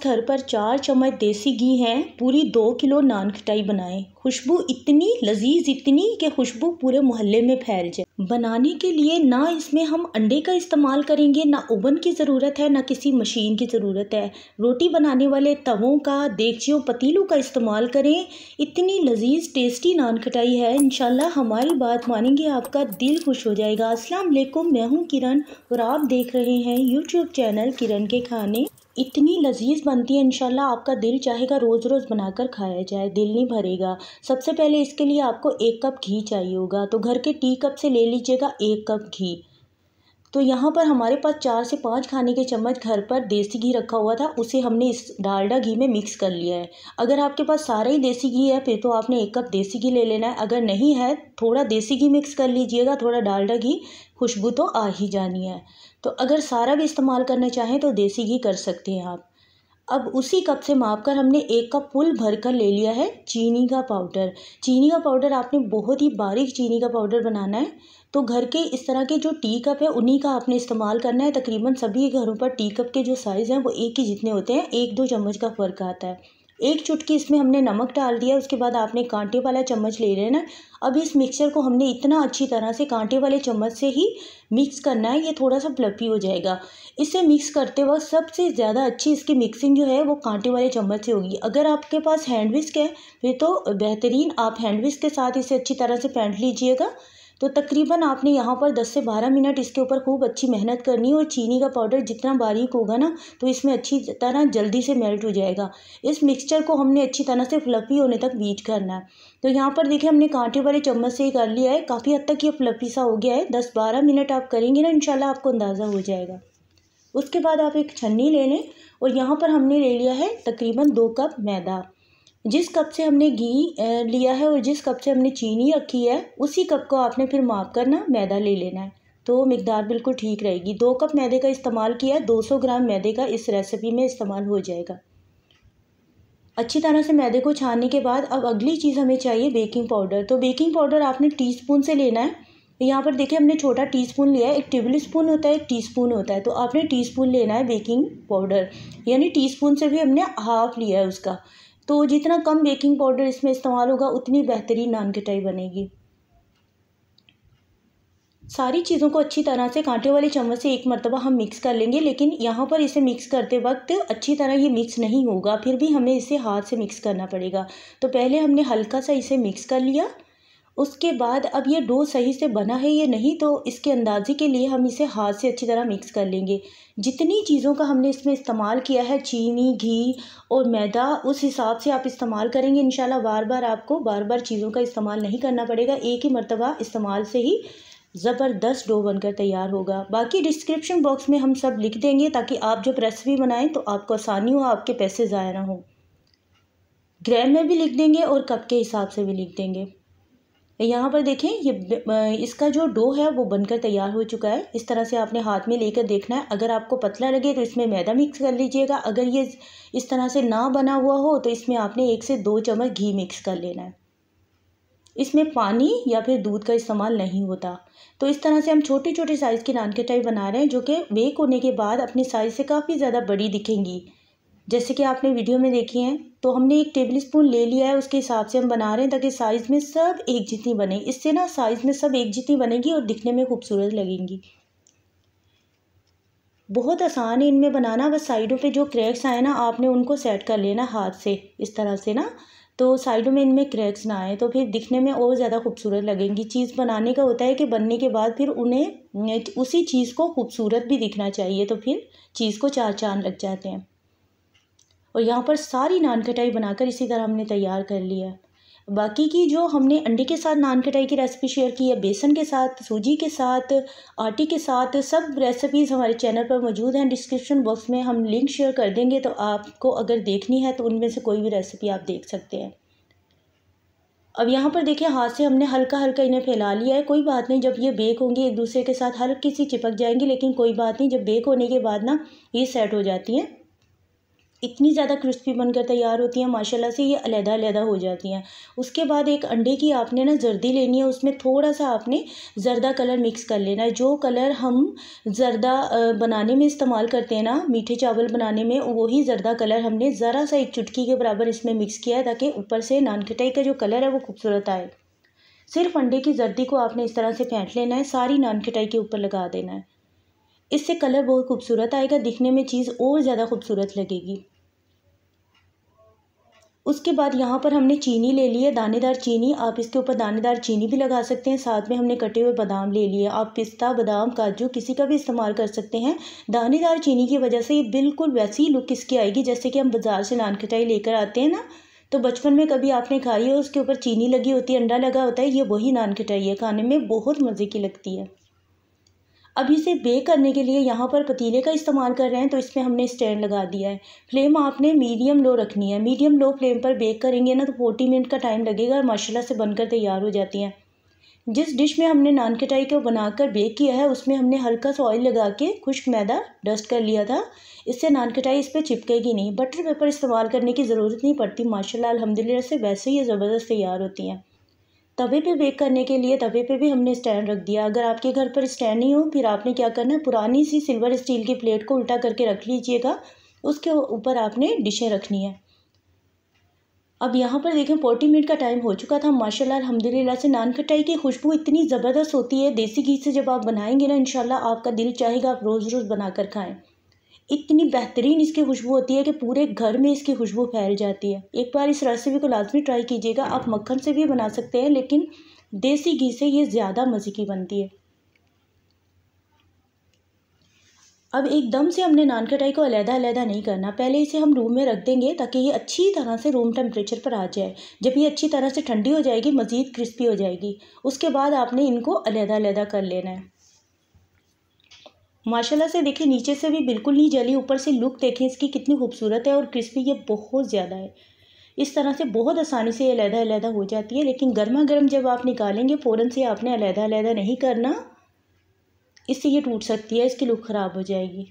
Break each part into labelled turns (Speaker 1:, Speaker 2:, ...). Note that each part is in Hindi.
Speaker 1: घर पर 4 चम्मच देसी घी है, पूरी 2 किलो नान खटाई बनाएं। खुशबू इतनी लजीज, इतनी कि खुशबू पूरे मोहल्ले में फैल जाए। बनाने के लिए ना इसमें हम अंडे का इस्तेमाल करेंगे, ना ओवन की ज़रूरत है, ना किसी मशीन की ज़रूरत है। रोटी बनाने वाले तवों का, देगचियों, पतीलों का इस्तेमाल करें। इतनी लजीज टेस्टी नान खटाई है, इंशाल्लाह हमारी बात मानेंगे आपका दिल खुश हो जाएगा। अस्सलाम वालेकुम, मैं हूँ किरण और आप देख रहे हैं यूट्यूब चैनल किरण के खाने। इतनी लजीज बनती है, इंशाल्लाह आपका दिल चाहेगा रोज़ रोज़ बनाकर खाया जाए, दिल नहीं भरेगा। सबसे पहले इसके लिए आपको 1 कप घी चाहिए होगा, तो घर के टी कप से ले लीजिएगा 1 कप घी। तो यहाँ पर हमारे पास 4 से 5 खाने के चम्मच घर पर देसी घी रखा हुआ था, उसे हमने इस डालडा घी में मिक्स कर लिया है। अगर आपके पास सारा ही देसी घी है फिर तो आपने 1 कप देसी घी ले लेना है। अगर नहीं है, थोड़ा देसी घी मिक्स कर लीजिएगा, थोड़ा डालडा घी, खुशबू तो आ ही जानी है। तो अगर सारा भी इस्तेमाल करना चाहें तो देसी घी कर सकते हैं आप। अब उसी कप से मापकर हमने 1 कप फुल भर कर ले लिया है चीनी का पाउडर। चीनी का पाउडर आपने बहुत ही बारीक चीनी का पाउडर बनाना है। तो घर के इस तरह के जो टी कप है उन्हीं का आपने इस्तेमाल करना है। तकरीबन सभी घरों पर टी कप के जो साइज़ हैं वो एक ही जितने होते हैं, 1-2 चम्मच का फ़र्क आता है। 1 चुटकी इसमें हमने नमक डाल दिया, उसके बाद आपने कांटे वाला चम्मच ले लेना। अब इस मिक्सचर को हमने इतना अच्छी तरह से कांटे वाले चम्मच से ही मिक्स करना है, ये थोड़ा सा फ्लफी हो जाएगा। इसे मिक्स करते वक्त सबसे ज़्यादा अच्छी इसकी मिक्सिंग जो है वो कांटे वाले चम्मच से होगी। अगर आपके पास हैंड विस्क है फिर तो बेहतरीन, आप हैंड विस्क के साथ इसे अच्छी तरह से फेंट लीजिएगा। तो तकरीबन आपने यहाँ पर 10 से 12 मिनट इसके ऊपर खूब अच्छी मेहनत करनी है। और चीनी का पाउडर जितना बारीक होगा ना तो इसमें अच्छी तरह जल्दी से मेल्ट हो जाएगा। इस मिक्सचर को हमने अच्छी तरह से फ्लफी होने तक बीट करना है। तो यहाँ पर देखिए हमने कांटे वाले चम्मच से ही कर लिया है, काफ़ी हद तक ये फ्लफी सा हो गया है। 10-12 मिनट आप करेंगे ना, इंशाल्लाह आपको अंदाज़ा हो जाएगा। उसके बाद आप एक छन्नी ले लें और यहाँ पर हमने ले लिया है तकरीबन 2 कप मैदा। जिस कप से हमने घी लिया है और जिस कप से हमने चीनी रखी है उसी कप को आपने फिर माप कर ना मैदा ले लेना है, तो मिकदार बिल्कुल ठीक रहेगी। 2 कप मैदे का इस्तेमाल किया है, 200 ग्राम मैदे का इस रेसिपी में इस्तेमाल हो जाएगा। अच्छी तरह से मैदे को छानने के बाद अब अगली चीज़ हमें चाहिए बेकिंग पाउडर। तो बेकिंग पाउडर आपने टीस्पून से लेना है। यहाँ पर देखिए हमने छोटा टीस्पून लिया है, एक टेबल स्पून होता है, एक टीस्पून होता है, तो आपने टीस्पून लेना है बेकिंग पाउडर, यानी टीस्पून से भी हमने हाफ लिया है उसका। तो जितना कम बेकिंग पाउडर इसमें इस्तेमाल होगा उतनी बेहतरीन नान खटाई बनेगी। सारी चीज़ों को अच्छी तरह से कांटे वाले चम्मच से एक मरतबा हम मिक्स कर लेंगे, लेकिन यहाँ पर इसे मिक्स करते वक्त अच्छी तरह ये मिक्स नहीं होगा, फिर भी हमें इसे हाथ से मिक्स करना पड़ेगा। तो पहले हमने हल्का सा इसे मिक्स कर लिया। उसके बाद अब ये डो सही से बना है या नहीं, तो इसके अंदाजे के लिए हम इसे हाथ से अच्छी तरह मिक्स कर लेंगे। जितनी चीज़ों का हमने इसमें इस्तेमाल किया है, चीनी, घी और मैदा, उस हिसाब से आप इस्तेमाल करेंगे इंशाल्लाह। आपको बार बार चीज़ों का इस्तेमाल नहीं करना पड़ेगा, एक ही मरतबा इस्तेमाल से ही ज़बरदस्त डो बनकर तैयार होगा। बाकी डिस्क्रिप्शन बॉक्स में हम सब लिख देंगे ताकि आप जब रेसिपी बनाएं तो आपको आसानी हो, आपके पैसे ज़ाया ना हो। ग्राम में भी लिख देंगे और कप के हिसाब से भी लिख देंगे। यहाँ पर देखें ये इसका जो डो है वो बनकर तैयार हो चुका है। इस तरह से आपने हाथ में लेकर देखना है। अगर आपको पतला लगे तो इसमें मैदा मिक्स कर लीजिएगा। अगर ये इस तरह से ना बना हुआ हो तो इसमें आपने 1 से 2 चम्मच घी मिक्स कर लेना है। इसमें पानी या फिर दूध का इस्तेमाल नहीं होता। तो इस तरह से हम छोटे छोटे साइज़ की नान खटाई बना रहे हैं, जो कि बेक होने के बाद अपने साइज़ से काफ़ी ज़्यादा बड़ी दिखेंगी, जैसे कि आपने वीडियो में देखी हैं। तो हमने 1 टेबल स्पून ले लिया है, उसके हिसाब से हम बना रहे हैं ताकि साइज़ में सब एक जितनी बने। इससे ना साइज़ में सब एक जितनी बनेगी और दिखने में खूबसूरत लगेंगी। बहुत आसान है इनमें बनाना, बस साइडों पे जो क्रैक्स आए ना आपने उनको सेट कर लेना हाथ से इस तरह से ना, तो साइडों में इनमें क्रैक्स ना आए, तो फिर दिखने में और ज़्यादा खूबसूरत लगेंगी। चीज़ बनाने का होता है कि बनने के बाद फिर उन्हें उसी चीज़ को खूबसूरत भी दिखना चाहिए, तो फिर चीज़ को 4 चाँद लग जाते हैं। और यहाँ पर सारी नान खटाई बनाकर इसी तरह हमने तैयार कर लिया है। बाकी की जो हमने अंडे के साथ नान खटाई की रेसिपी शेयर की है, बेसन के साथ, सूजी के साथ, आटे के साथ, सब रेसिपीज़ हमारे चैनल पर मौजूद हैं। डिस्क्रिप्शन बॉक्स में हम लिंक शेयर कर देंगे, तो आपको अगर देखनी है तो उनमें से कोई भी रेसिपी आप देख सकते हैं। अब यहाँ पर देखिए हाथ से हमने हल्का हल्का इन्हें फैला लिया है। कोई बात नहीं, जब ये बेक होंगी एक दूसरे के साथ हल्की सी चिपक जाएंगी, लेकिन कोई बात नहीं, जब बेक होने के बाद ना ये सेट हो जाती हैं। इतनी ज़्यादा क्रिस्पी बनकर तैयार होती हैं माशाल्लाह से, ये अलग-अलग हो जाती हैं। उसके बाद एक अंडे की आपने ना जर्दी लेनी है, उसमें थोड़ा-सा आपने ज़र्दा कलर मिक्स कर लेना है। जो कलर हम ज़र्दा बनाने में इस्तेमाल करते हैं ना, मीठे चावल बनाने में, वही ज़र्दा कलर हमने ज़रा सा एक चुटकी के बराबर इसमें मिक्स किया है, ताकि ऊपर से नान खटाई का जो कलर है वो खूबसूरत आए। सिर्फ अंडे की जर्दी को आपने इस तरह से फेंट लेना है, सारी नान खटाई के ऊपर लगा देना है। इससे कलर बहुत खूबसूरत आएगा, दिखने में चीज़ और ज़्यादा खूबसूरत लगेगी। उसके बाद यहाँ पर हमने चीनी ले ली है, दानेदार चीनी। आप इसके ऊपर दानेदार चीनी भी लगा सकते हैं। साथ में हमने कटे हुए बादाम ले लिए। आप पिस्ता, बादाम, काजू किसी का भी इस्तेमाल कर सकते हैं। दानेदार चीनी की वजह से ये बिल्कुल वैसी ही लुक इसकी आएगी जैसे कि हम बाज़ार से नान खटाई लेकर आते हैं ना, तो बचपन में कभी आपने खाई हो, उसके ऊपर चीनी लगी होती है, अंडा लगा होता है, ये वही नान खटाई है। खाने में बहुत मज़े की लगती है। अब इसे बेक करने के लिए यहाँ पर पतीले का इस्तेमाल कर रहे हैं, तो इसमें हमने स्टैंड लगा दिया है। फ्लेम आपने मीडियम लो रखनी है। मीडियम लो फ्लेम पर बेक करेंगे ना तो 40 मिनट का टाइम लगेगा और माशाल्लाह से बनकर तैयार हो जाती हैं। जिस डिश में हमने नान खटाई को बनाकर बेक किया है, उसमें हमने हल्का सा ऑयल लगा के खुश्क मैदा डस्ट कर लिया था। इससे नान खटाई इस पर चिपकेगी नहीं। बटर पेपर इस्तेमाल करने की ज़रूरत नहीं पड़ती। माशाल्लाह अल्हम्दुलिल्लाह से वैसे ही ये ज़बरदस्त तैयार होती हैं। तवे पे बेक करने के लिए तवे पे भी हमने स्टैंड रख दिया। अगर आपके घर पर स्टैंड नहीं हो, फिर आपने क्या करना है, पुरानी सी सिल्वर स्टील की प्लेट को उल्टा करके रख लीजिएगा। उसके ऊपर आपने डिशें रखनी है। अब यहाँ पर देखें 40 मिनट का टाइम हो चुका था। माशाल्लाह अल्हम्दुलिल्लाह से नान खटाई की खुशबू इतनी ज़बरदस्त होती है। देसी घी से जब आप बनाएंगे ना, इंशाल्लाह आपका दिल चाहेगा आप रोज़ रोज़ बनाकर खाएं। इतनी बेहतरीन इसकी खुशबू होती है कि पूरे घर में इसकी खुशबू फैल जाती है। एक बार इस रेसिपी को लाजमी ट्राई कीजिएगा। आप मक्खन से भी बना सकते हैं, लेकिन देसी घी से ये ज़्यादा मज़े की बनती है। अब एकदम से हमने नान खटाई को अलग-अलग नहीं करना। पहले इसे हम रूम में रख देंगे ताकि ये अच्छी तरह से रूम टेम्परेचर पर आ जाए। जब ये अच्छी तरह से ठंडी हो जाएगी, मज़ीद क्रिस्पी हो जाएगी, उसके बाद आपने इनको अलग-अलग कर लेना है। माशाल्लाह से देखिए नीचे से भी बिल्कुल नहीं जली, ऊपर से लुक देखें इसकी कितनी खूबसूरत है और क्रिस्पी ये बहुत ज़्यादा है। इस तरह से बहुत आसानी से ये अलग-अलग हो जाती है, लेकिन गर्मा गर्म जब आप निकालेंगे फ़ौरन से आपने अलग-अलग नहीं करना, इससे ये टूट सकती है, इसकी लुक ख़राब हो जाएगी।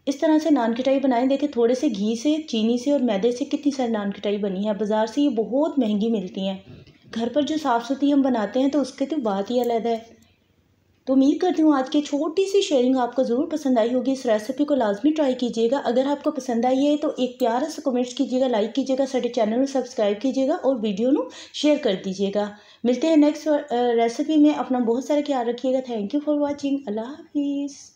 Speaker 1: इस तरह से नान खटाई बनाएं। देखिए थोड़े से घी से, चीनी से और मैदे से कितनी सारी नान खटाई बनी है। बाज़ार से ये बहुत महंगी मिलती हैं। घर पर जो साफ़ सुथरी हम बनाते हैं तो उसकी तो बात ही अलग है। तो उम्मीद करती हूँ आज की छोटी सी शेयरिंग आपको ज़रूर पसंद आई होगी। इस रेसिपी को लाजमी ट्राई कीजिएगा। अगर आपको पसंद आई है तो एक प्यारा सा कमेंट्स कीजिएगा, लाइक कीजिएगा, सारे चैनल में सब्सक्राइब कीजिएगा और वीडियो को शेयर कर दीजिएगा। मिलते हैं नेक्स्ट रेसिपी में। अपना बहुत सारा ख्याल रखिएगा। Thank you for watching. अल्लाह हाफिज़।